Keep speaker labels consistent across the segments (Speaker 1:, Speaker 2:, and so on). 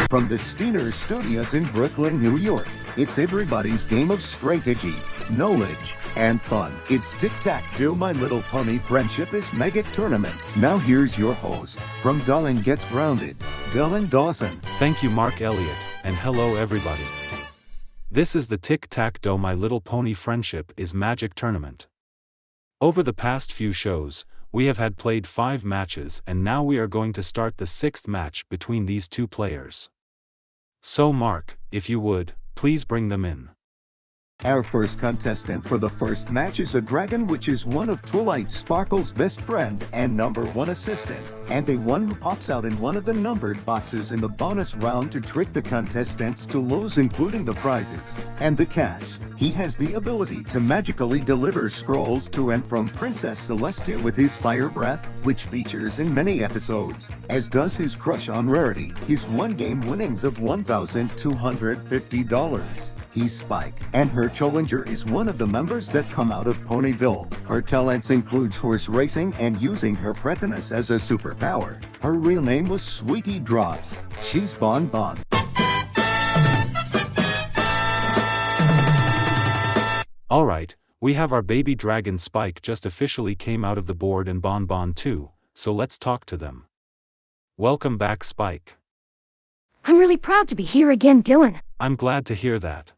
Speaker 1: From the Steiner Studios in Brooklyn, New York, it's everybody's game of strategy, knowledge, and fun. It's Tic Tac Do My Little Pony Friendship is Mega Tournament. Now here's your host, from Darling Gets Grounded, Dylan Dawson.
Speaker 2: Thank you, Mark Elliott, and hello everybody. This is the Tic Tac Do My Little Pony Friendship is Magic Tournament. Over the past few shows, we have had played 5 matches and now we are going to start the 6th match between these two players. So Mark, if you would, please bring them in.
Speaker 1: Our first contestant for the first match is a dragon, which is one of Twilight Sparkle's best friend and #1 assistant, and the one who pops out in one of the numbered boxes in the bonus round to trick the contestants to lose, including the prizes and the cash. He has the ability to magically deliver scrolls to and from Princess Celestia with his fire breath, which features in many episodes, as does his crush on Rarity. His one-game winnings of $1,250. He's Spike, and her challenger is one of the members that come out of Ponyville. Her talents includes horse racing and using her prettiness as a superpower. Her real name was Sweetie Drops. She's Bon Bon.
Speaker 2: Alright, we have our baby dragon Spike just officially came out of the board and Bon Bon too, so let's talk to them. Welcome back, Spike.
Speaker 3: I'm really proud to be here again, Dylan.
Speaker 2: I'm glad to hear that.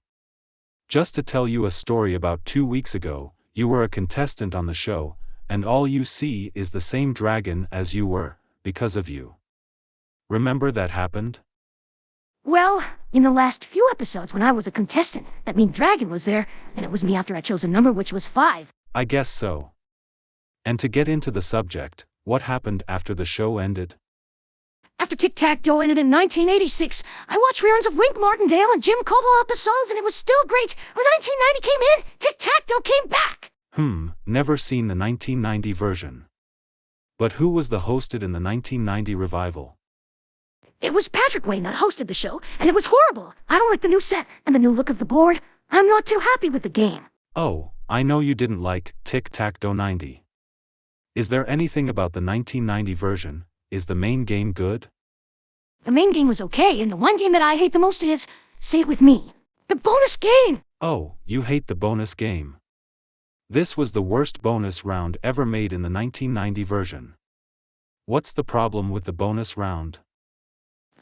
Speaker 2: Just to tell you a story, about 2 weeks ago, you were a contestant on the show, and all you see is the same dragon as you were, because of you. Remember that happened?
Speaker 3: Well, in the last few episodes when I was a contestant, that mean dragon was there, and it was me after I chose a number which was 5.
Speaker 2: I guess so. And to get into the subject, what happened after the show ended?
Speaker 3: After Tic Tac Do ended in 1986, I watched reruns of Wink Martindale and Jim Caldwell episodes, and it was still great. When 1990 came in, Tic Tac Do came back!
Speaker 2: Never seen the 1990 version. But who was the hosted in the 1990 revival?
Speaker 3: It was Patrick Wayne that hosted the show, and it was horrible. I don't like the new set and the new look of the board. I'm not too happy with the game.
Speaker 2: Oh, I know you didn't like Tic Tac Do 90. Is there anything about the 1990 version? Is the main game good?
Speaker 3: The main game was okay, and the one game that I hate the most is, say it with me, the bonus game!
Speaker 2: Oh, you hate the bonus game. This was the worst bonus round ever made in the 1990 version. What's the problem with the bonus round?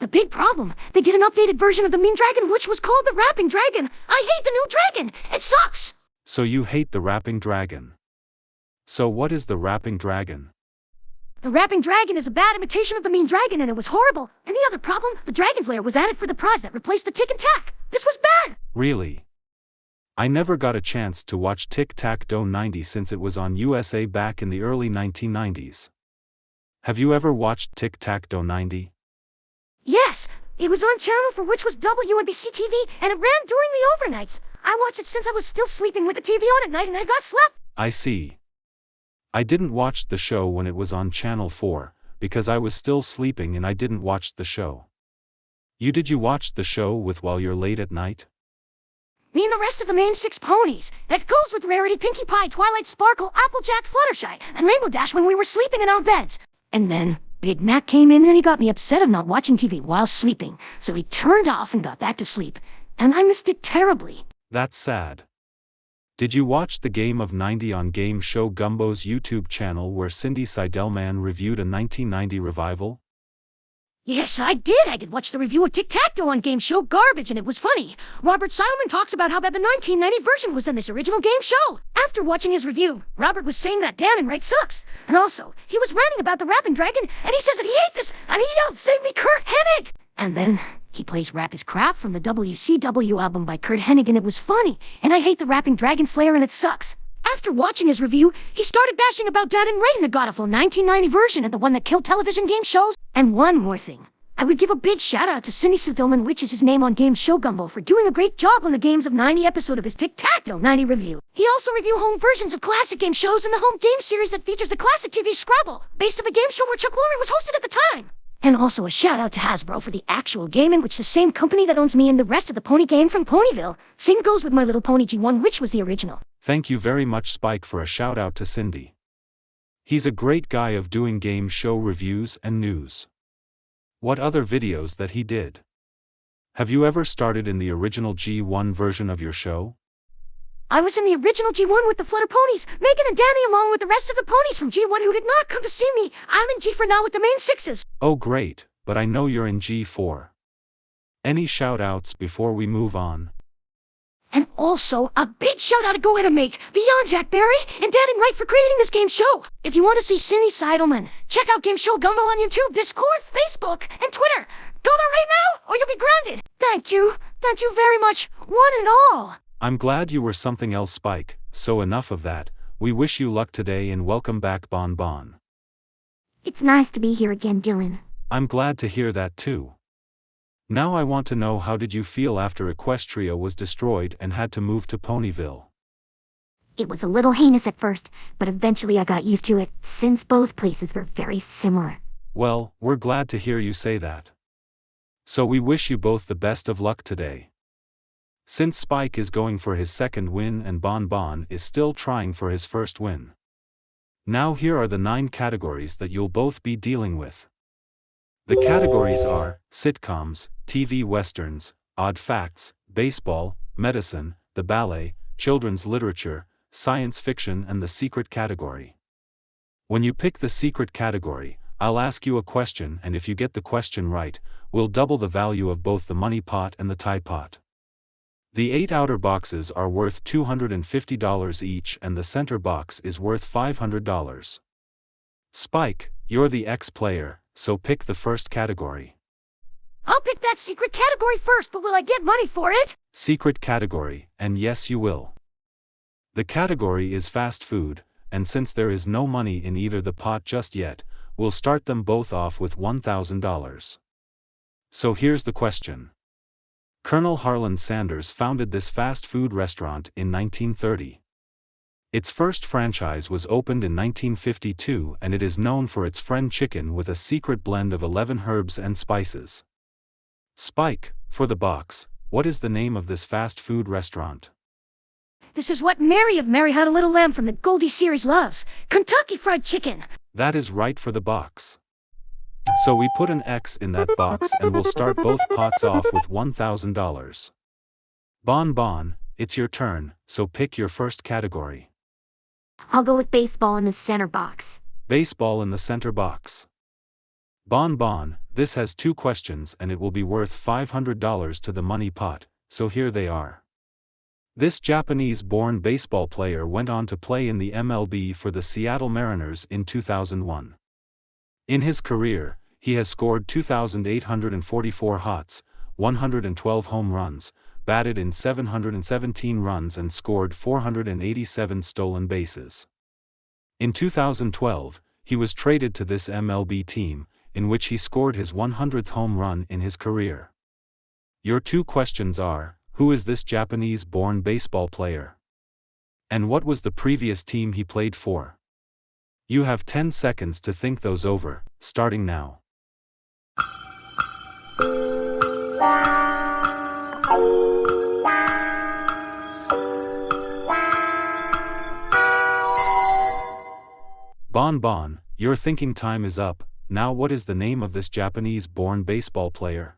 Speaker 3: The big problem, they did an updated version of the Mean Dragon which was called the Rapping Dragon. I hate the new dragon! It sucks!
Speaker 2: So you hate the Rapping Dragon. So what is the Rapping Dragon?
Speaker 3: The Rapping Dragon is a bad imitation of the Mean Dragon, and it was horrible. And the other problem, the Dragon's Lair was added for the prize that replaced the Tic and Tac. This was bad!
Speaker 2: Really? I never got a chance to watch Tic Tac Do 90 since it was on USA back in the early 1990s. Have you ever watched Tic Tac Do 90?
Speaker 3: Yes, it was on Channel 4, which was WNBC TV, and it ran during the overnights. I watched it since I was still sleeping with the TV on at night, and I got slept.
Speaker 2: I see. I didn't watch the show when it was on Channel 4, because I was still sleeping and I didn't watch the show. Did you watch the show while you're late at night?
Speaker 3: Me and the rest of the main 6 ponies. That goes with Rarity, Pinkie Pie, Twilight Sparkle, Applejack, Fluttershy, and Rainbow Dash when we were sleeping in our beds. And then Big Mac came in and he got me upset of not watching TV while sleeping, so he turned off and got back to sleep. And I missed it terribly.
Speaker 2: That's sad. Did you watch the Game of 90 on Game Show Gumbo's YouTube channel where Cindy Seidelman reviewed a 1990 revival?
Speaker 3: Yes, I did. I did watch the review of Tic Tac Do on Game Show Garbage, and it was funny. Robert Sileman talks about how bad the 1990 version was than this original game show. After watching his review, Robert was saying that Dan and Wright sucks. And also, he was ranting about the Rapping Dragon, and he says that he hates this, and he yelled, "Save me, Kurt Hennig!" And then he plays Rap is Crap from the WCW album by Kurt Hennig, and it was funny. And I hate the Rapping Dragon Slayer, and it sucks. After watching his review, he started bashing about Dan and Ray in the godawful 1990 version and the one that killed television game shows. And one more thing. I would give a big shout out to Cindy Seidelman, which is his name on Game Show Gumbo, for doing a great job on the Games of 90 episode of his Tic Tac Do 90 review. He also reviewed home versions of classic game shows in the home game series that features the classic TV Scrabble, based on the game show where Chuck Lorre was hosted at the time. And also a shout out to Hasbro for the actual game, in which the same company that owns me and the rest of the pony gang from Ponyville. Same goes with My Little Pony G1, which was the original.
Speaker 2: Thank you very much, Spike, for a shout out to Cindy. He's a great guy of doing game show reviews and news. What other videos that he did? Have you ever started in the original G1 version of your show?
Speaker 3: I was in the original G1 with the Flutter Ponies, Megan and Danny along with the rest of the ponies from G1 who did not come to see me. I'm in G4 now with the main sixes.
Speaker 2: Oh great, but I know you're in G4. Any shout-outs before we move on?
Speaker 3: And also, a big shout-out to go ahead and make beyond Jack Barry and Dan and Wright for creating this game show. If you want to see Cindy Seidelman, check out Game Show Gumbo on YouTube, Discord, Facebook, and Twitter. Go there right now, or you'll be grounded. Thank you. Thank you very much, one and all.
Speaker 2: I'm glad you were something else, Spike, so enough of that. We wish you luck today and welcome back, Bon Bon.
Speaker 3: It's nice to be here again, Dylan.
Speaker 2: I'm glad to hear that too. Now I want to know, how did you feel after Equestria was destroyed and had to move to Ponyville?
Speaker 4: It was a little heinous at first, but eventually I got used to it, since both places were very similar.
Speaker 2: Well, we're glad to hear you say that. So we wish you both the best of luck today. Since Spike is going for his second win and Bon Bon is still trying for his first win. Now here are the 9 categories that you'll both be dealing with. The categories are sitcoms, TV westerns, odd facts, baseball, medicine, the ballet, children's literature, science fiction, and the secret category. When you pick the secret category, I'll ask you a question, and if you get the question right, we'll double the value of both the money pot and the tie pot. The 8 outer boxes are worth $250 each and the center box is worth $500. Spike, you're the X-player, so pick the first category.
Speaker 3: I'll pick that secret category first, but will I get money for it?
Speaker 2: Secret category, and yes you will. The category is fast food, and since there is no money in either the pot just yet, we'll start them both off with $1,000. So here's the question. Colonel Harlan Sanders founded this fast food restaurant in 1930. Its first franchise was opened in 1952 and it is known for its fried chicken with a secret blend of 11 herbs and spices. Spike, for the box, what is the name of this fast food restaurant?
Speaker 3: This is what Mary of Mary Had a Little Lamb from the Goldie series loves. Kentucky Fried Chicken.
Speaker 2: That is right for the box. So we put an X in that box and we'll start both pots off with $1,000. Bon Bon, it's your turn, so pick your first category.
Speaker 4: I'll go with baseball in the center box.
Speaker 2: Baseball in the center box. Bon Bon, this has 2 questions and it will be worth $500 to the money pot, so here they are. This Japanese-born baseball player went on to play in the MLB for the Seattle Mariners in 2001. In his career, he has scored 2,844 hots, 112 home runs, batted in 717 runs and scored 487 stolen bases. In 2012, he was traded to this MLB team, in which he scored his 100th home run in his career. Your 2 questions are, who is this Japanese-born baseball player? And what was the previous team he played for? You have 10 seconds to think those over, starting now. Bon Bon, your thinking time is up. Now what is the name of this Japanese-born baseball player?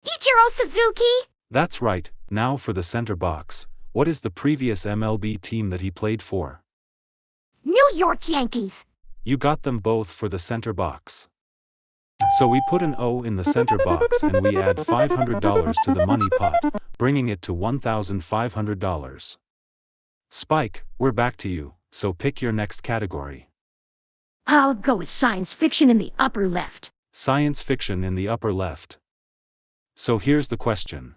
Speaker 4: Ichiro Suzuki!
Speaker 2: That's right. Now for the center box, what is the previous MLB team that he played for?
Speaker 4: New York Yankees!
Speaker 2: You got them both for the center box. So we put an O in the center box and we add $500 to the money pot, bringing it to $1,500. Spike, we're back to you, so pick your next category.
Speaker 3: I'll go with science fiction in the upper left.
Speaker 2: Science fiction in the upper left. So here's the question.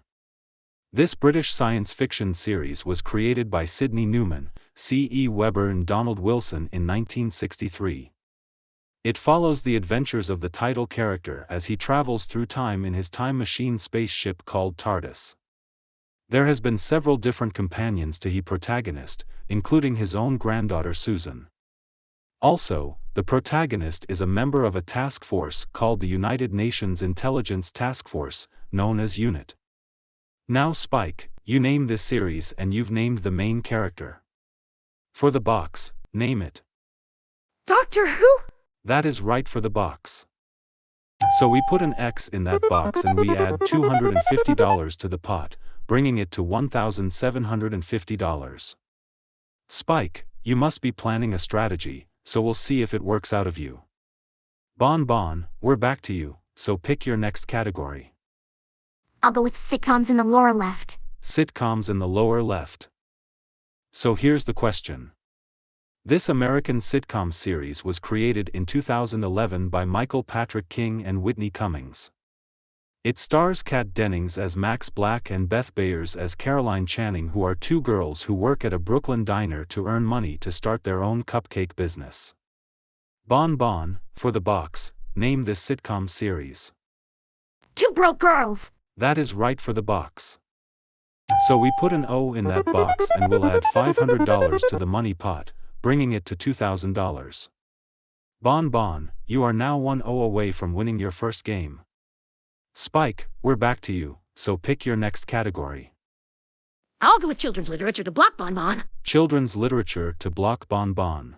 Speaker 2: This British science fiction series was created by Sidney Newman, C.E. Weber and Donald Wilson in 1963. It follows the adventures of the title character as he travels through time in his time machine spaceship called TARDIS. There has been several different companions to his protagonist, including his own granddaughter Susan. Also, the protagonist is a member of a task force called the United Nations Intelligence Task Force, known as UNIT. Now Spike, you name this series and you've named the main character. For the box, name it.
Speaker 3: Doctor Who?
Speaker 2: That is right for the box. So we put an X in that box and we add $250 to the pot, bringing it to $1,750. Spike, you must be planning a strategy, so we'll see if it works out of you. Bon Bon, we're back to you, so pick your next category.
Speaker 4: I'll go with sitcoms in the lower left.
Speaker 2: Sitcoms in the lower left. So here's the question. This American sitcom series was created in 2011 by Michael Patrick King and Whitney Cummings. It stars Kat Dennings as Max Black and Beth Bayers as Caroline Channing, who are two girls who work at a Brooklyn diner to earn money to start their own cupcake business. Bon Bon, for the box, name this sitcom series.
Speaker 4: Two Broke Girls.
Speaker 2: That is right for the box. So we put an O in that box and we'll add $500 to the money pot, bringing it to $2,000. Bon Bon, you are now 1-0 away from winning your first game. Spike, we're back to you, so pick your next category.
Speaker 3: I'll go with children's literature to block Bon Bon.
Speaker 2: Children's literature to block Bon Bon.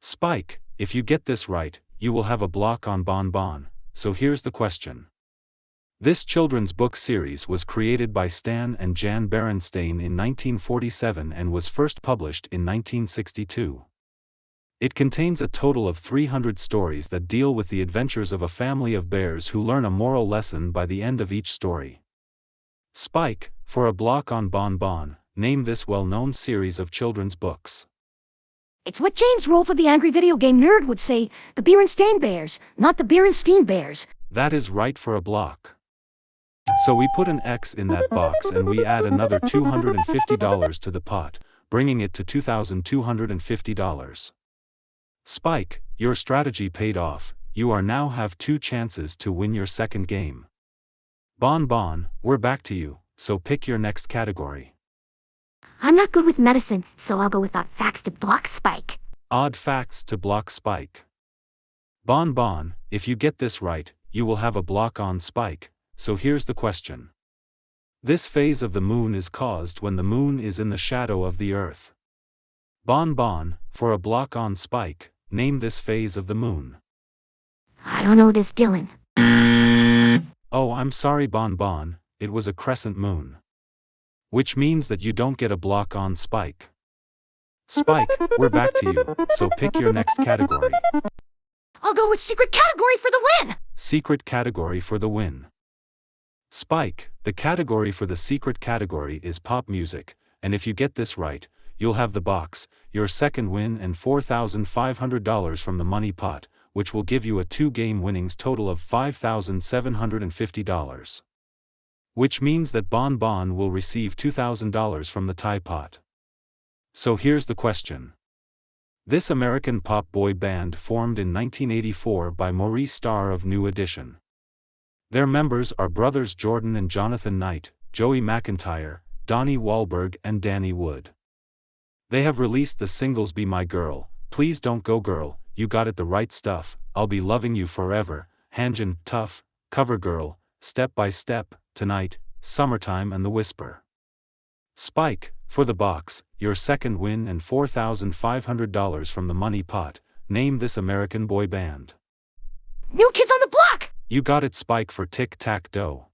Speaker 2: Spike, if you get this right, you will have a block on Bon Bon, so here's the question. This children's book series was created by Stan and Jan Berenstain in 1947 and was first published in 1962. It contains a total of 300 stories that deal with the adventures of a family of bears who learn a moral lesson by the end of each story. Spike, for a block on Bon Bon, name this well-known series of children's books.
Speaker 3: It's what James Rolfe of the Angry Video Game Nerd would say, the Berenstain Bears, not the Berenstein Bears.
Speaker 2: That is right for a block. So we put an X in that box and we add another $250 to the pot, bringing it to $2,250. Spike, your strategy paid off, you are now have 2 chances to win your second game. Bon Bon, we're back to you, so pick your next category.
Speaker 4: I'm not good with medicine, so I'll go with odd facts to block Spike.
Speaker 2: Odd facts to block Spike. Bon Bon, if you get this right, you will have a block on Spike, so here's the question. This phase of the moon is caused when the moon is in the shadow of the earth. Bon Bon, for a block on Spike, name this phase of the moon.
Speaker 4: I don't know this, Dylan.
Speaker 2: Oh, I'm sorry Bon Bon, it was a crescent moon. Which means that you don't get a block on Spike. Spike, we're back to you, so pick your next category.
Speaker 3: I'll go with secret category for the win.
Speaker 2: Secret category for the win. Spike, the category for the secret category is pop music, and if you get this right, you'll have the box, your second win, and $4,500 from the money pot, which will give you a 2-game winnings total of $5,750. Which means that Bon Bon will receive $2,000 from the tie pot. So here's the question. This American pop boy band formed in 1984 by Maurice Starr of New Edition. Their members are brothers Jordan and Jonathan Knight, Joey McIntyre, Donnie Wahlberg and Danny Wood. They have released the singles Be My Girl, Please Don't Go Girl, You Got It the Right Stuff, I'll Be Loving You Forever, Hanjin, Tough, Cover Girl, Step by Step, Tonight, Summertime and The Whisper. Spike, for the box, your second win and $4,500 from the money pot, name this American boy band.
Speaker 3: New Kids on the Block.
Speaker 2: You got it Spike for Tic Tac Dough.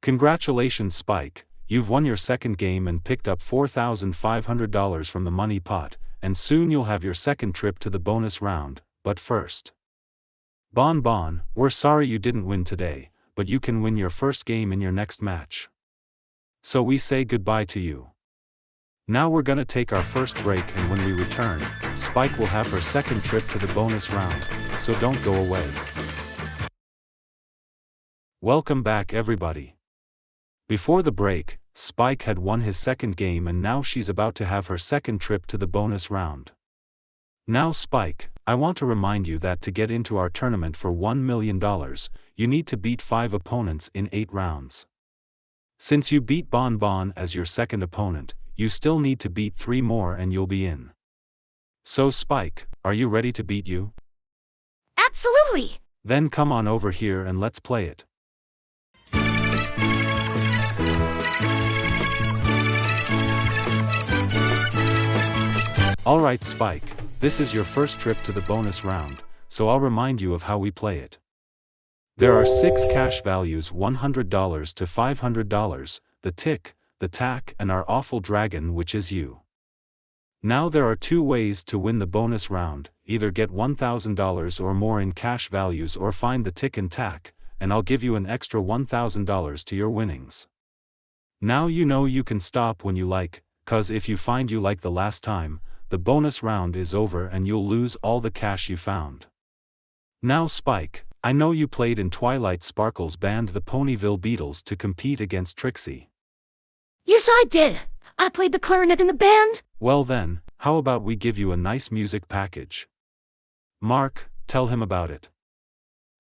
Speaker 2: Congratulations Spike, you've won your second game and picked up $4,500 from the money pot, and soon you'll have your second trip to the bonus round, but first. Bon Bon, we're sorry you didn't win today, but you can win your first game in your next match. So we say goodbye to you. Now we're gonna take our first break, and when we return, Spike will have her second trip to the bonus round, so don't go away. Welcome back everybody. Before the break, Spike had won his second game and now she's about to have her second trip to the bonus round. Now Spike, I want to remind you that to get into our tournament for $1 million, you need to beat 5 opponents in 8 rounds. Since you beat Bon Bon as your second opponent, you still need to beat 3 more and you'll be in. So Spike, are you ready to beat you?
Speaker 3: Absolutely.
Speaker 2: Then come on over here and let's play it. Alright Spike, this is your first trip to the bonus round, so I'll remind you of how we play it. There are 6 cash values, $100 to $500, the Tic, the Tac, and our awful dragon, which is you. Now there are 2 ways to win the bonus round, either get $1,000 or more in cash values or find the Tic and Tac, and I'll give you an extra $1,000 to your winnings. Now you know you can stop when you like, cause if you find you like the last time, the bonus round is over and you'll lose all the cash you found. Now Spike, I know you played in Twilight Sparkle's band the Ponyville Beatles to compete against Trixie.
Speaker 3: Yes, I did. I played the clarinet in the band.
Speaker 2: Well then, how about we give you a nice music package? Mark, tell him about it.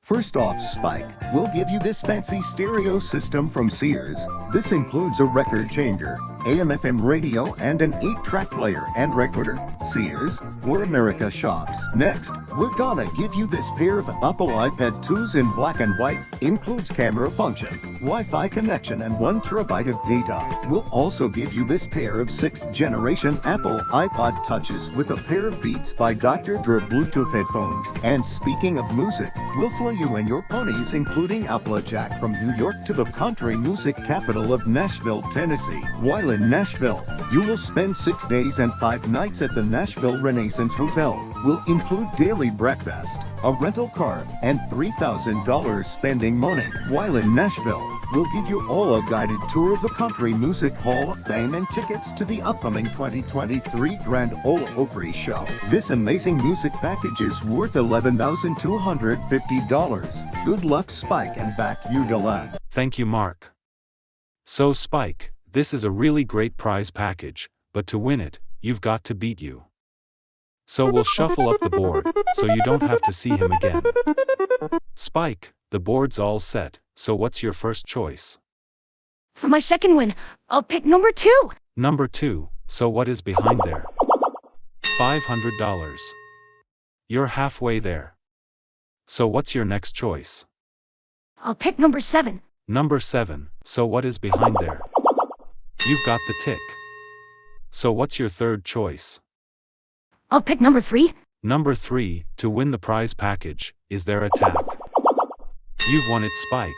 Speaker 1: First off, Spike, we'll give you this fancy stereo system from Sears. This includes a record changer, AM/FM radio, and an 8-track player and recorder. Sears, for America shops. Next, we're gonna give you this pair of Apple iPad 2s in black and white. Includes camera function, Wi-Fi connection, and 1 terabyte of data. We'll also give you this pair of 6th generation Apple iPod Touches with a pair of Beats by Dr. Dre Bluetooth headphones. And speaking of music, we'll fly you and your ponies, including Applejack, from New York to the country music capital of Nashville, Tennessee. While in Nashville, you will spend 6 days and 5 nights at the Nashville Renaissance Hotel. Will include daily breakfast, a rental car, and $3,000 spending money. While in Nashville, we'll give you all a guided tour of the Country Music Hall of Fame and tickets to the upcoming 2023 Grand Ole Opry show. This amazing music package is worth $11,250. Good luck, Spike, and back you to land.
Speaker 2: Thank you, Mark. So Spike, this is a really great prize package, but to win it, you've got to beat you. So we'll shuffle up the board, so you don't have to see him again. Spike, the board's all set, so what's your first choice?
Speaker 3: For my second win, I'll pick number 2.
Speaker 2: Number 2, so what is behind there? $500. You're halfway there. So what's your next choice?
Speaker 3: I'll pick number 7.
Speaker 2: Number 7, so what is behind there? You've got the Tic. So what's your third choice?
Speaker 3: I'll pick number 3.
Speaker 2: Number 3, to win the prize package, is there a Tac? You've won it, Spike.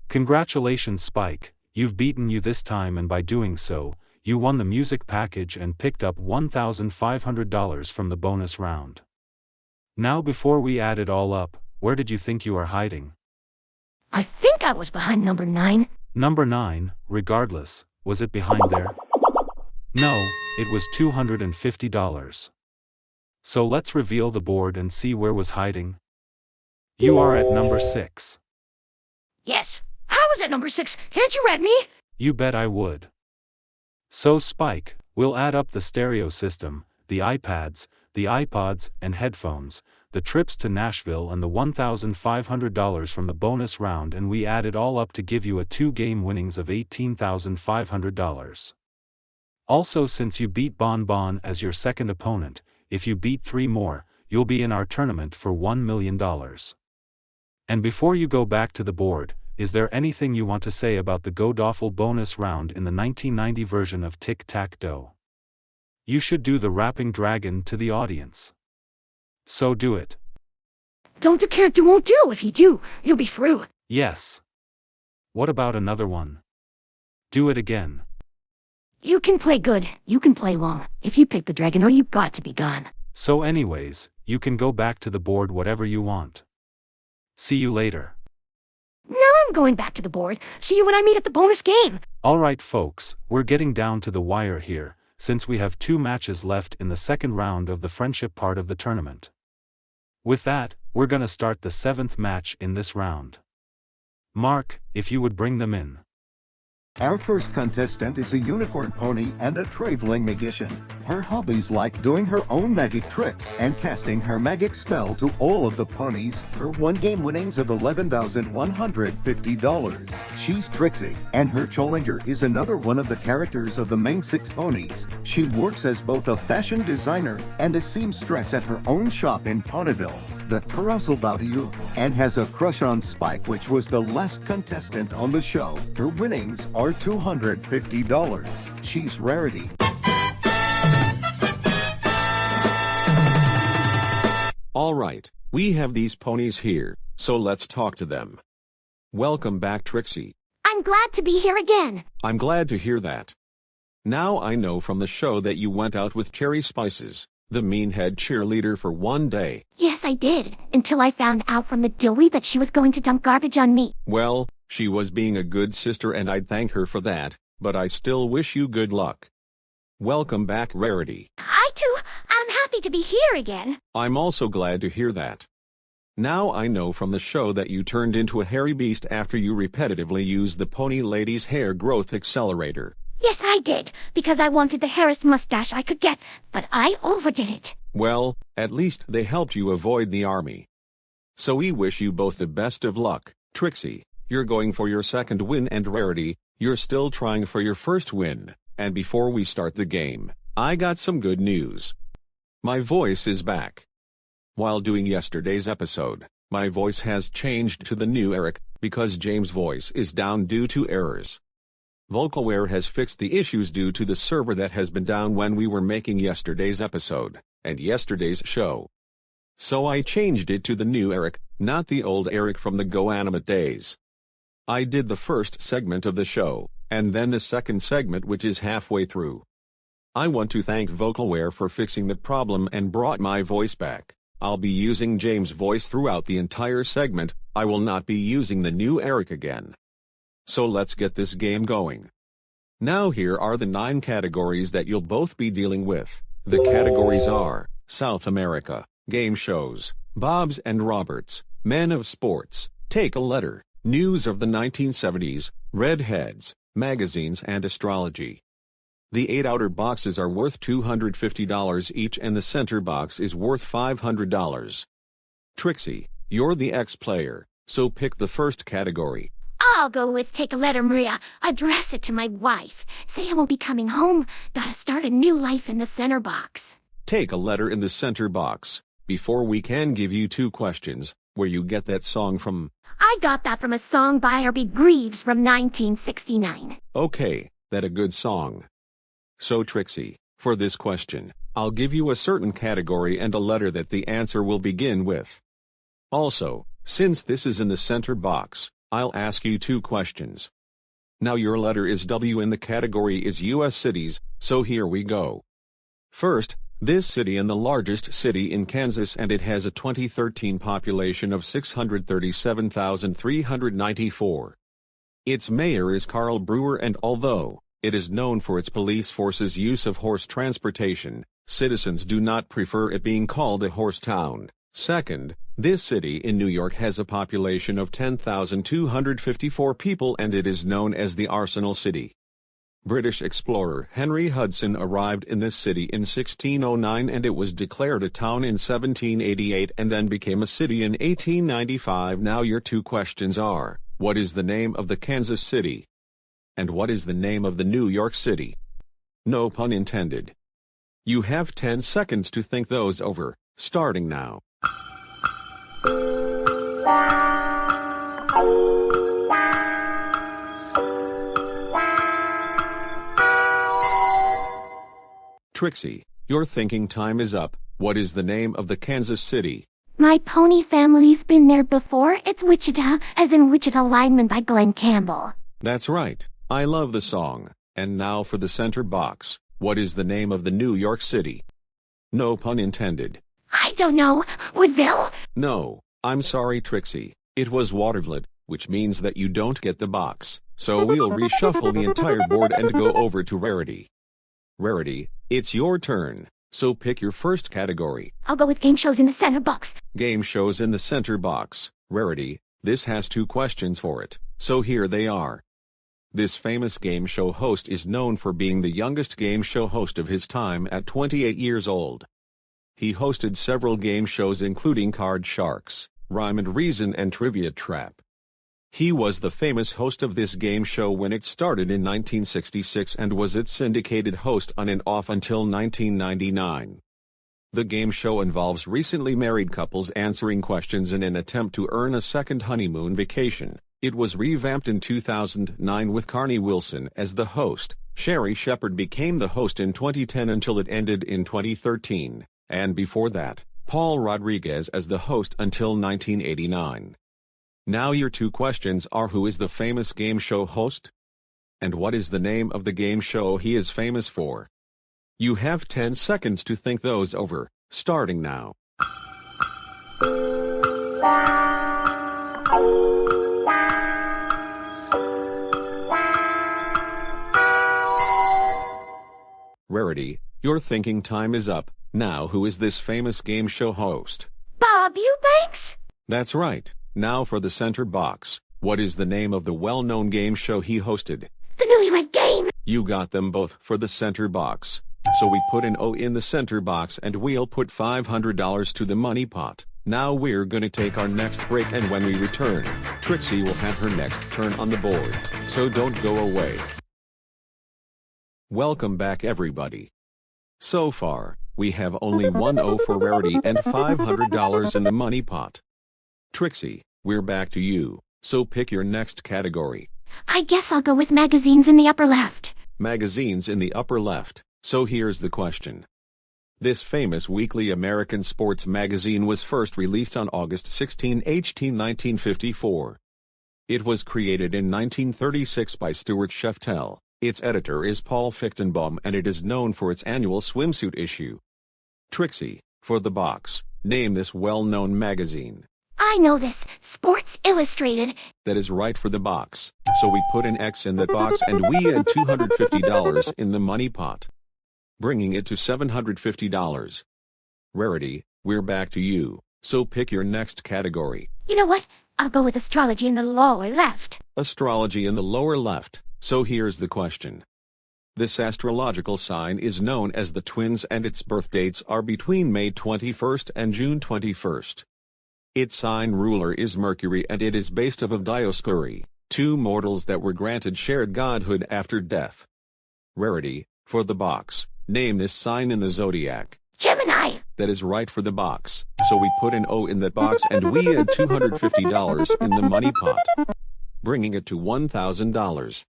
Speaker 2: Congratulations, Spike, you've beaten you this time, and by doing so, you won the music package and picked up $1,500 from the bonus round. Now before we add it all up, where did you think you are hiding?
Speaker 3: I think I was behind number 9.
Speaker 2: Number 9, regardless, was it behind there? No, it was $250. So let's reveal the board and see where was hiding. You are at number 6.
Speaker 3: Yes. How was it number 6? Can't you read me?
Speaker 2: You bet I would. So Spike, we'll add up the stereo system, the iPads, the iPods and headphones, the trips to Nashville, and the $1,500 from the bonus round, and we add it all up to give you a 2-game winnings of $18,500. Also, since you beat Bon Bon as your second opponent, if you beat 3 more, you'll be in our tournament for $1 million. And before you go back to the board, is there anything you want to say about the Godawful bonus round in the 1990 version of Tic Tac Toe? You should do the rapping dragon to the audience. So do it.
Speaker 3: Don't do, can't do, won't do. If you do, you'll be through.
Speaker 2: Yes. What about another one? Do it again.
Speaker 3: You can play good, you can play long. If you pick the dragon, or you got to be gone.
Speaker 2: So anyways, you can go back to the board whatever you want. See you later.
Speaker 3: Now I'm going back to the board. See you when I meet at the bonus game.
Speaker 2: Alright folks, we're getting down to the wire here, since we have 2 matches left in the second round of the friendship part of the tournament. With that, we're gonna start the 7th match in this round. Mark, if you would bring them in.
Speaker 1: Our first contestant is a unicorn pony and a traveling magician. Her hobbies like doing her own magic tricks and casting her magic spell to all of the ponies. Her 1-game winnings of $11,150. She's Trixie, and her challenger is another one of the characters of the main 6 ponies. She works as both a fashion designer and a seamstress at her own shop in Ponyville. the carousel value, and has a crush on Spike, which was the last contestant on the show. Her winnings are $250. She's Rarity.
Speaker 5: All right, we have these ponies here, so let's talk to them. Welcome back, Trixie.
Speaker 4: I'm glad to be here again.
Speaker 5: I'm glad to hear that. Now I know from the show that you went out with Cherry Spices, the mean head cheerleader, for one day.
Speaker 4: Yes, I did, until I found out from the Dewey that she was going to dump garbage on me.
Speaker 5: Well, she was being a good sister and I'd thank her for that, but I still wish you good luck. Welcome back, Rarity.
Speaker 4: I'm happy to be here again.
Speaker 5: I'm also glad to hear that. Now I know from the show that you turned into a hairy beast after you repetitively used the Pony Lady's hair growth accelerator.
Speaker 4: Yes, I did, because I wanted the hairiest mustache I could get, but I overdid it.
Speaker 5: Well, at least they helped you avoid the army. So we wish you both the best of luck. Trixie, you're going for your second win, and Rarity, you're still trying for your first win. And before we start the game, I got some good news. My voice is back. While doing yesterday's episode, my voice has changed to the new Eric, because James' voice is down due to errors. Vocalware has fixed the issues due to the server that has been down when we were making yesterday's episode, and yesterday's show. So I changed it to the new Eric, not the old Eric from the Go Animate days. I did the first segment of the show, and then the second segment, which is halfway through. I want to thank Vocalware for fixing the problem and brought my voice back. I'll be using James' voice throughout the entire segment. I will not be using the new Eric again. So let's get this game going. Now here are the 9 categories that you'll both be dealing with. The categories are South America, game shows, Bob's and Roberts, men of sports, take a letter, news of the 1970s, redheads, magazines, and astrology. The 8 outer boxes are worth $250 each and the center box is worth $500. Trixie, you're the X-player, so pick the first category.
Speaker 4: I'll go with take a letter, Maria. Address it to my wife. Say I won't be coming home. Gotta start a new life in the center box.
Speaker 5: Take a letter in the center box. Before we can give you 2 questions, where you get that song from?
Speaker 4: I got that from a song by Herbie Greaves from 1969.
Speaker 5: Okay, that a good song. So Trixie, for this question, I'll give you a certain category and a letter that the answer will begin with. Also, since this is in the center box, I'll ask you 2 questions. Now your letter is W and the category is U.S. cities, so here we go. First, this city is the largest city in Kansas and it has a 2013 population of 637,394. Its mayor is Carl Brewer, and although it is known for its police force's use of horse transportation, citizens do not prefer it being called a horse town. Second, this city in New York has a population of 10,254 people and it is known as the Arsenal City. British explorer Henry Hudson arrived in this city in 1609 and it was declared a town in 1788 and then became a city in 1895. Now your 2 questions are, what is the name of the Kansas City? And what is the name of the New York City? No pun intended. You have 10 seconds to think those over, starting now. Trixie, your thinking time is up. What is the name of the Kansas City?
Speaker 4: My pony family's been there before. It's Wichita, as in Wichita Lineman by Glenn Campbell.
Speaker 5: That's right. I love the song. And now for the center box. What is the name of the New York City? No pun intended.
Speaker 4: I don't know. Woodville?
Speaker 5: No, I'm sorry, Trixie. It was Waterville, which means that you don't get the box. So we'll reshuffle the entire board and go over to Rarity. Rarity, it's your turn. So pick your first category.
Speaker 4: I'll go with game shows in the center box.
Speaker 5: Game shows in the center box. Rarity, this has 2 questions for it. So here they are. This famous game show host is known for being the youngest game show host of his time at 28 years old. He hosted several game shows including Card Sharks, Rhyme and Reason, and Trivia Trap. He was the famous host of this game show when it started in 1966 and was its syndicated host on and off until 1999. The game show involves recently married couples answering questions in an attempt to earn a second honeymoon vacation. It was revamped in 2009 with Carney Wilson as the host. Sherry Shepherd became the host in 2010 until it ended in 2013, and before that, Paul Rodriguez as the host until 1989. Now your two questions are: who is the famous game show host? And what is the name of the game show he is famous for? You have 10 seconds to think those over, starting now. Rarity, your thinking time is up. Now who is this famous game show host?
Speaker 4: Bob Eubanks?
Speaker 5: That's right. Now for the center box. What is the name of the well-known game show he hosted?
Speaker 4: The Newlywed Game.
Speaker 5: You got them both for the center box. So we put an O in the center box and we'll put $500 to the money pot. Now we're gonna take our next break, and when we return, Trixie will have her next turn on the board. So don't go away. Welcome back, everybody. So far, we have only one O for Rarity and $500 in the money pot. Trixie, we're back to you, so pick your next category.
Speaker 4: I guess I'll go with magazines in the upper left.
Speaker 5: Magazines in the upper left. So here's the question. This famous weekly American sports magazine was first released on August 16, 1954. It was created in 1936 by Stuart Sheftel. Its editor is Paul Fichtenbaum, and it is known for its annual swimsuit issue. Trixie, for the box, name this well-known magazine.
Speaker 4: I know this. Sports Illustrated.
Speaker 5: That is right for the box. So we put an X in that box and we add $250 in the money pot, bringing it to $750. Rarity, we're back to you, so pick your next category.
Speaker 3: You know what? I'll go with astrology in the lower left.
Speaker 5: Astrology in the lower left. So here's the question. This astrological sign is known as the Twins, and its birth dates are between May 21st and June 21st. Its sign ruler is Mercury, and it is based of Dioscuri, two mortals that were granted shared godhood after death. Rarity, for the box, name this sign in the zodiac.
Speaker 4: Gemini.
Speaker 5: That is right for the box. So we put an O in that box and we add $250 in the money pot, bringing it to $1,000.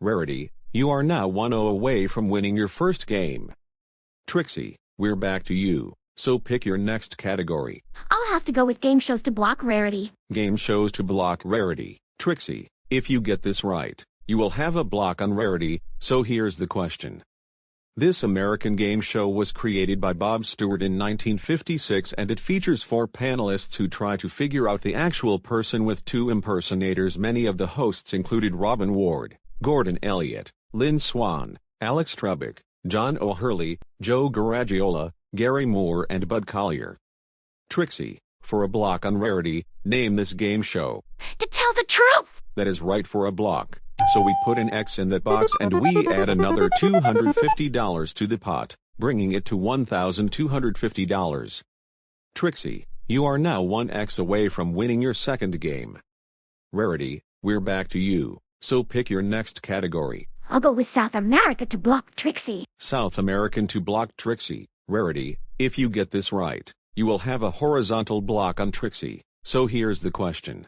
Speaker 5: Rarity, you are now 1-0 away from winning your first game. Trixie, we're back to you, so pick your next category.
Speaker 4: I'll have to go with game shows to block Rarity.
Speaker 5: Game shows to block Rarity. Trixie, if you get this right, you will have a block on Rarity, so here's the question. This American game show was created by Bob Stewart in 1956, and it features 4 panelists who try to figure out the actual person with 2 impersonators. Many of the hosts included Robin Ward, Gordon Elliott, Lynn Swan, Alex Trebek, John O'Hurley, Joe Garagiola, Gary Moore, and Bud Collier. Trixie, for a block on Rarity, name this game show.
Speaker 4: To Tell the Truth.
Speaker 5: That is right for a block. So we put an X in that box and we add another $250 to the pot, bringing it to $1,250. Trixie, you are now 1 X away from winning your second game. Rarity, we're back to you, so pick your next category.
Speaker 3: I'll go with South America to block Trixie.
Speaker 5: South American to block Trixie. Rarity, if you get this right, you will have a horizontal block on Trixie. So here's the question.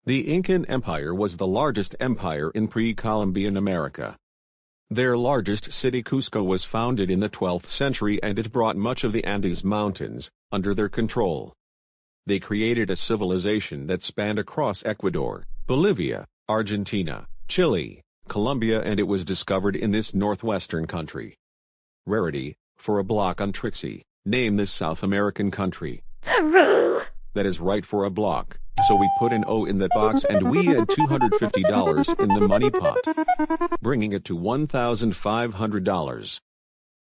Speaker 5: The Incan Empire was the largest empire in pre-Columbian America. Their largest city, Cusco, was founded in the 12th century, and it brought much of the Andes Mountains under their control. They created a civilization that spanned across Ecuador, Bolivia, Argentina, Chile, Colombia, and it was discovered in this northwestern country. Rarity, for a block on Trixie, name this South American country.
Speaker 3: Peru.
Speaker 5: That is right for a block. So we put an O in that box and we add $250 in the money pot, bringing it to $1,500.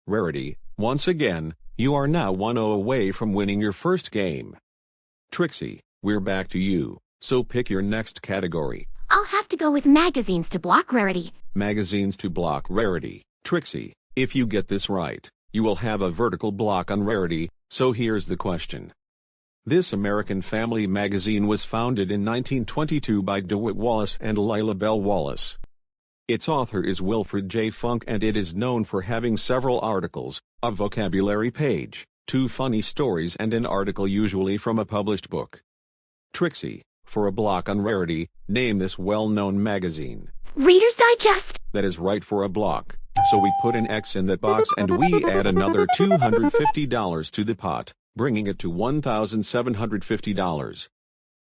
Speaker 5: Rarity, once again, you are now 1-0 away from winning your first game. Trixie, we're back to you, so pick your next category.
Speaker 4: I'll have to go with magazines to block Rarity.
Speaker 5: Magazines to block Rarity. Trixie, if you get this right, you will have a vertical block on Rarity, so here's the question. This American family magazine was founded in 1922 by DeWitt Wallace and Lila Bell Wallace. Its author is Wilfred J. Funk, and it is known for having several articles, a vocabulary page, 2 funny stories and an article usually from a published book. TRIXIE, for a block on Rarity, name this well-known magazine.
Speaker 4: Reader's Digest.
Speaker 5: That is right, for a block. So we put an X in that box and we add another $250 to the pot, bringing it to $1,750.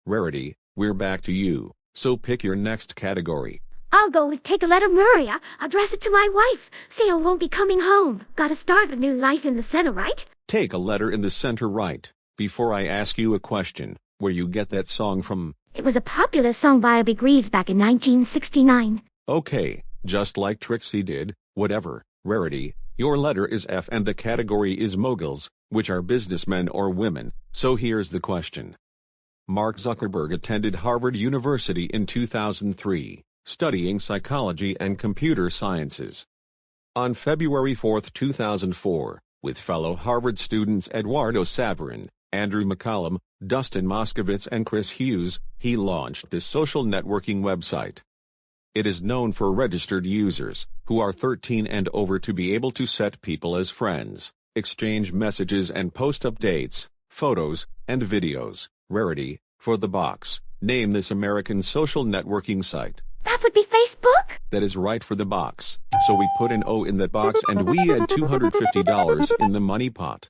Speaker 5: Rarity, we're back to you, so pick your next category.
Speaker 3: I'll go with Take a Letter, Maria. Address it to my wife. Say I won't be coming home. Gotta start a new life in the center, right?
Speaker 5: Take a letter in the center, right. Before I ask you a question, where you get that song from?
Speaker 3: It was a popular song by Big Reeves back in 1969.
Speaker 5: Okay, just like TRIXIE did, whatever. Rarity, your letter is F and the category is moguls, which are businessmen or women, so here's the question. Mark Zuckerberg attended Harvard University in 2003, studying psychology and computer sciences. On February 4, 2004, with fellow Harvard students Eduardo Saverin, Andrew McCallum, Dustin Moskovitz and Chris Hughes, he launched this social networking website. It is known for registered users, who are 13 and over, to be able to set people as friends, exchange messages and post updates, photos, and videos. Rarity, for the box, name this American social networking site.
Speaker 3: That would be Facebook?
Speaker 5: That is right, for the box. So we put an O in that box and we add $250 in the money pot,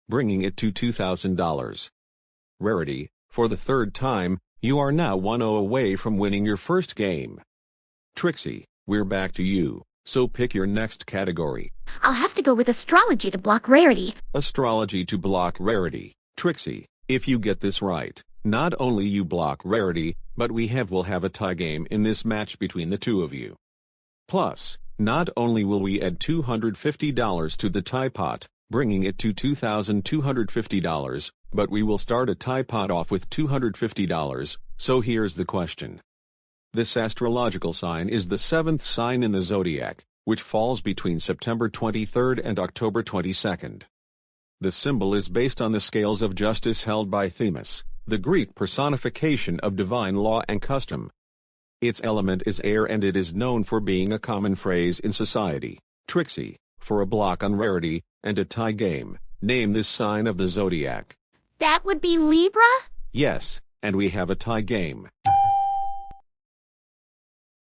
Speaker 5: bringing it to $2,000. Rarity, for the third time, you are now 1-0 away from winning your first game. TRIXIE, we're back to you, so pick your next category.
Speaker 3: I'll have to go with astrology to block Rarity.
Speaker 5: Astrology to block Rarity. TRIXIE, if you get this right, not only you block Rarity, but will have a tie game in this match between the two of you. Plus, not only will we add $250 to the tie pot, bringing it to $2,250, but we will start a tie pot off with $250, so here's the question. This astrological sign is the 7th sign in the zodiac, which falls between September 23rd and October 22nd. The symbol is based on the scales of justice held by Themis, the Greek personification of divine law and custom. Its element is air and it is known for being a common phrase in society. TRIXIE, for a block on Rarity, and a tie game, name this sign of the zodiac.
Speaker 4: That would be Libra?
Speaker 5: Yes, and we have a tie game.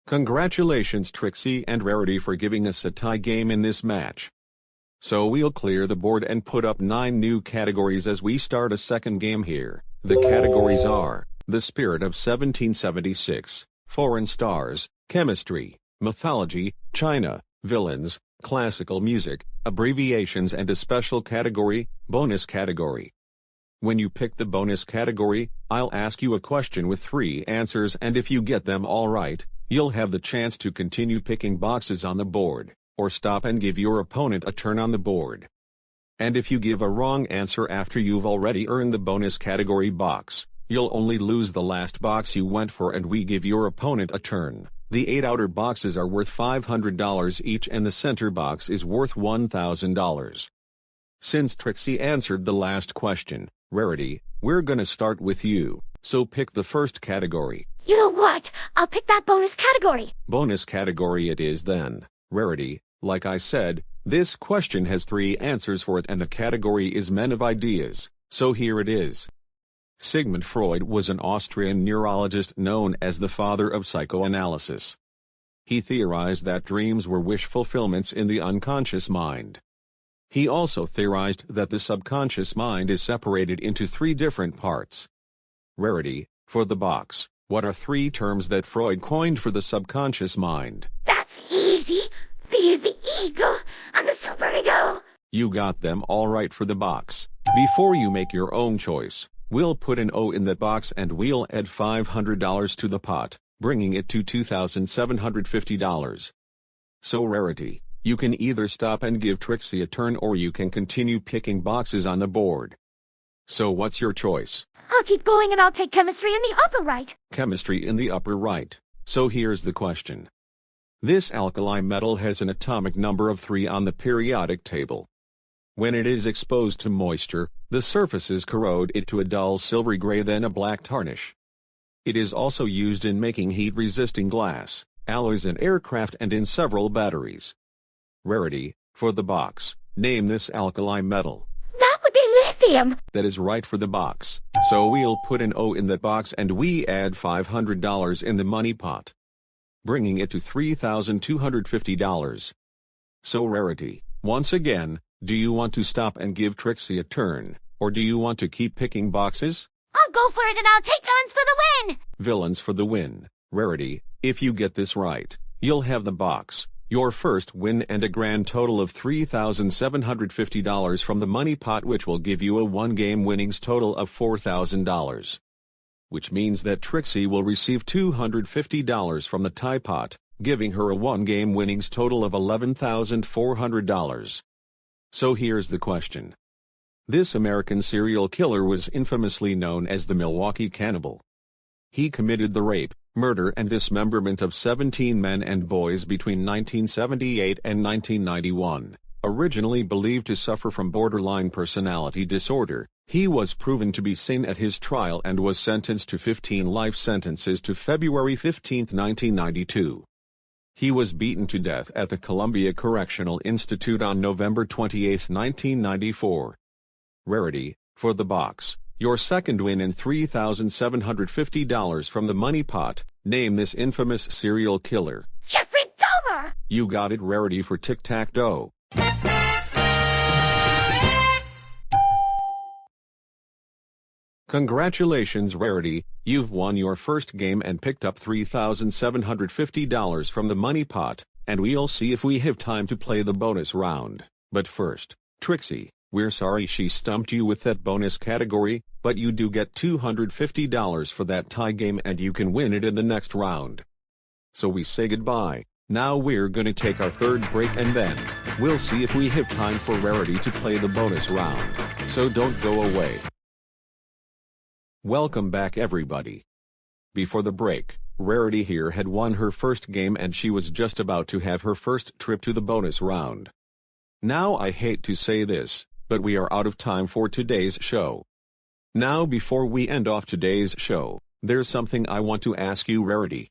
Speaker 5: Congratulations TRIXIE and Rarity for giving us a tie game in this match. So we'll clear the board and put up 9 new categories as we start a second game here. The categories are The Spirit of 1776, Foreign Stars, Chemistry, Mythology, China, Villains, Classical Music, Abbreviations, and a special category, Bonus Category. When you pick the bonus category, I'll ask you a question with 3 answers, and if you get them all right, you'll have the chance to continue picking boxes on the board, or stop and give your opponent a turn on the board. And if you give a wrong answer after you've already earned the bonus category box, you'll only lose the last box you went for and we give your opponent a turn. The 8 outer boxes are worth $500 each and the center box is worth $1,000. Since TRIXIE answered the last question, Rarity, we're gonna start with you, so pick the first category.
Speaker 3: You know what? I'll pick that bonus category.
Speaker 5: Bonus category it is then. Rarity, like I said, this question has 3 answers for it and the category is Men of Ideas, so here it is. Sigmund Freud was an Austrian neurologist known as the father of psychoanalysis. He theorized that dreams were wish fulfillments in the unconscious mind. He also theorized that the subconscious mind is separated into 3 different parts. Rarity, for the box, what are 3 terms that Freud coined for the subconscious mind?
Speaker 3: That's easy. The ego and the superego.
Speaker 5: You got them all right for the box. Before you make your own choice, we'll put an O in that box and we'll add $500 to the pot, bringing it to $2,750. So Rarity, you can either stop and give TRIXIE a turn or you can continue picking boxes on the board. So what's your choice?
Speaker 3: I'll keep going and I'll take chemistry in the upper right.
Speaker 5: Chemistry in the upper right. So here's the question. This alkali metal has an atomic number of 3 on the periodic table. When it is exposed to moisture, the surfaces corrode it to a dull silvery gray, then a black tarnish. It is also used in making heat-resisting glass, alloys in aircraft and in several batteries. Rarity, for the box, name this alkali metal.
Speaker 3: That Damn.
Speaker 5: That is right for the box. So we'll put an O in that box and we add $500 in the money pot, bringing it to $3,250. So Rarity, once again, do you want to stop and give Trixie a turn, or do you want to keep picking boxes?
Speaker 4: I'll go for it and I'll take villains for the win!
Speaker 5: Villains for the win. Rarity, if you get this right, you'll have the box, your first win, and a grand total of $3,750 from the money pot, which will give you a one-game winnings total of $4,000. Which means that Trixie will receive $250 from the tie pot, giving her a one-game winnings total of $11,400. So here's the question. This American serial killer was infamously known as the Milwaukee Cannibal. He committed the rape, murder, and dismemberment of 17 men and boys between 1978 and 1991. Originally believed to suffer from borderline personality disorder, he was proven to be sane at his trial and was sentenced to 15 life sentences to February 15, 1992. He was beaten to death at the Columbia Correctional Institute on November 28, 1994. Rarity, for the box, your second win and $3,750 from the money pot. Name this infamous serial killer.
Speaker 4: Jeffrey Dahmer!
Speaker 5: You got it, Rarity, for Tic Tac Dough. Congratulations, Rarity, you've won your first game and picked up $3,750 from the money pot, and we'll see if we have time to play the bonus round. But first, Trixie, we're sorry she stumped you with that bonus category, but you do get $250 for that tie game and you can win it in the next round. So we say goodbye. Now we're gonna take our third break and then we'll see if we have time for Rarity to play the bonus round. So don't go away. Welcome back, everybody. Before the break, Rarity here had won her first game and she was just about to have her first trip to the bonus round. Now I hate to say this, but we are out of time for today's show. Now before we end off today's show, there's something I want to ask you, Rarity.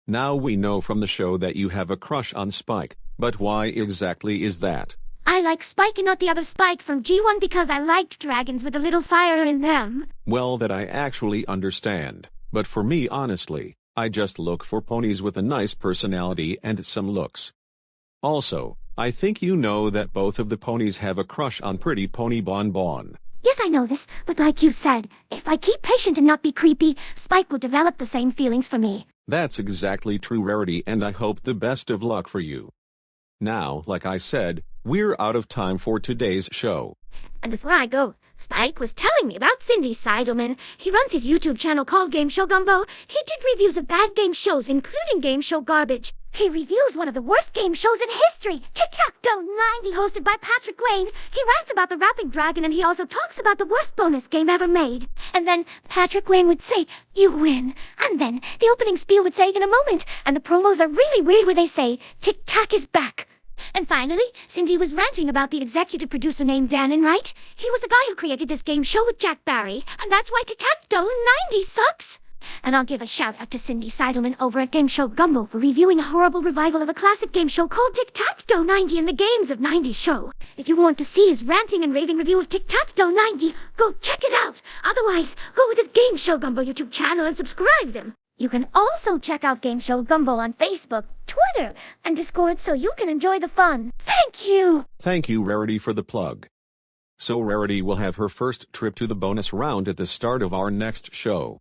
Speaker 5: Now we know from the show that you have a crush on Spike, but why exactly is that?
Speaker 4: I like Spike and not the other Spike from G1 because I liked dragons with a little fire in them.
Speaker 5: Well, that I actually understand, but for me, honestly, I just look for ponies with a nice personality and some looks. Also, I think you know that both of the ponies have a crush on Pretty Pony Bon Bon.
Speaker 4: Yes, I know this, but like you said, if I keep patient and not be creepy, Spike will develop the same feelings for me.
Speaker 5: That's exactly true, Rarity, and I hope the best of luck for you. Now, like I said, we're out of time for today's show.
Speaker 4: And before I go, Spike was telling me about Cindy Seidelman. He runs his YouTube channel called Game Show Gumbo. He did reviews of bad game shows, including Game Show Garbage. He reviews one of the worst game shows in history, Tic Tac 90, hosted by Patrick Wayne. He rants about the rapping dragon, and he also talks about the worst bonus game ever made. And then Patrick Wayne would say, "You win." And then the opening spiel would say, "In a moment." And the promos are really weird where they say, "Tic Tac is back." And finally, Cindy was ranting about the executive producer named Dan Enright. He was the guy who created this game show with Jack Barry, and that's why Tic Tac 90 sucks. And I'll give a shout out to Cindy Seidelman over at Game Show Gumbo for reviewing a horrible revival of a classic game show called Tic Tac 90 in the Games of 90 show. If you want to see his ranting and raving review of Tic Tac 90, go check it out. Otherwise, go with his Game Show Gumbo YouTube channel and subscribe them. You can also check out Game Show Gumbo on Facebook, Twitter, and Discord so you can enjoy the fun. Thank you!
Speaker 5: Thank you, Rarity, for the plug. So Rarity will have her first trip to the bonus round at the start of our next show.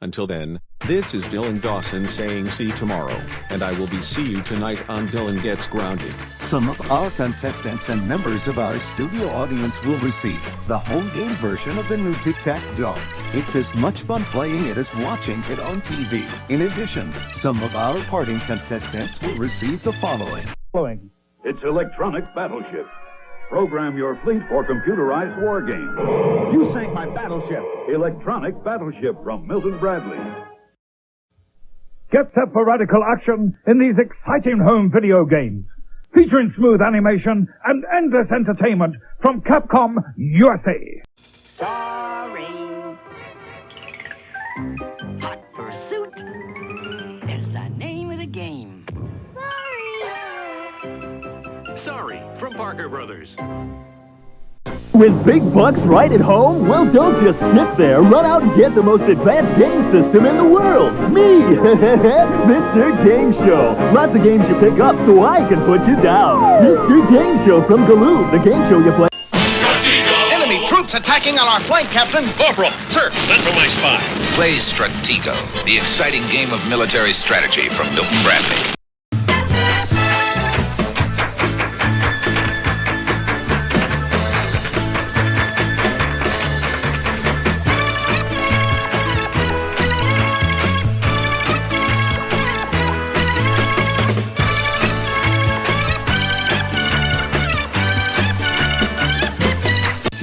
Speaker 5: Until then, this is Dylan Dawson saying see you tomorrow, and I will be see you tonight on Dylan Gets Grounded.
Speaker 1: Some of our contestants and members of our studio audience will receive the home game version of the new Tic Tac Dough. It's as much fun playing it as watching it on TV. In addition, some of our parting contestants will receive the following.
Speaker 6: It's Electronic Battleship. Program your fleet for computerized war games. You sank my battleship. Electronic Battleship from Milton Bradley.
Speaker 7: Get set for radical action in these exciting home video games, featuring smooth animation and endless entertainment from Capcom USA.
Speaker 8: Sorry. Hot Pursuit is the name of the game.
Speaker 9: Sorry from Parker Brothers. With big bucks right at home? Well, don't just sit there. Run out and get the most advanced game system in the world. Me, Mr. Game Show. Lots of games you pick up so I can put you down. Mr. Game Show from Galoob, the game show you play.
Speaker 10: Enemy troops attacking on our flank, Captain.
Speaker 11: Corporal. Sir. Send for my spy.
Speaker 12: Play Stratego, the exciting game of military strategy from Milton Bradley.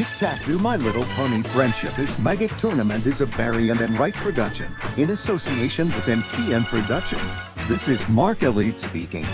Speaker 1: Tic Tac Do My Little Pony Friendship is Magic Tournament is a variant and right production in association with MTN Productions. This is Mark Elliott speaking.